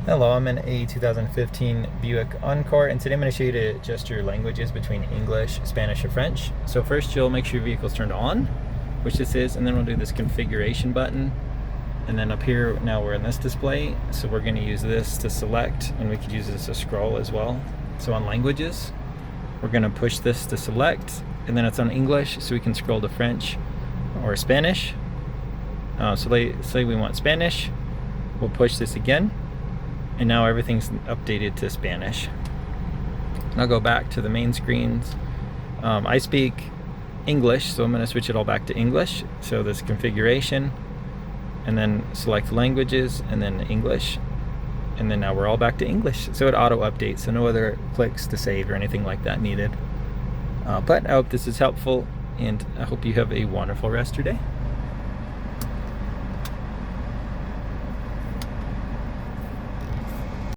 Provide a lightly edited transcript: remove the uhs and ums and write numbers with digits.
Hello, I'm in a 2015 Buick Encore, and today I'm going to show you to adjust your languages between English, Spanish, or French. So first you'll make sure your vehicle's turned on, which this is, and then we'll do this configuration button. And then up here, now we're in this display, so we're going to use this to select, and we could use this to scroll as well. So on languages, we're going to push this to select, and then it's on English, so we can scroll to French or Spanish. So say we want Spanish, we'll push this again. And now everything's updated to Spanish. And I'll go back to the main screens. I speak English, so I'm going to switch it all back to English. So this configuration, and then select languages, and then English. And then now we're all back to English. So it auto updates, so no other clicks to save or anything like that needed. But I hope this is helpful, and I hope you have a wonderful rest of your day.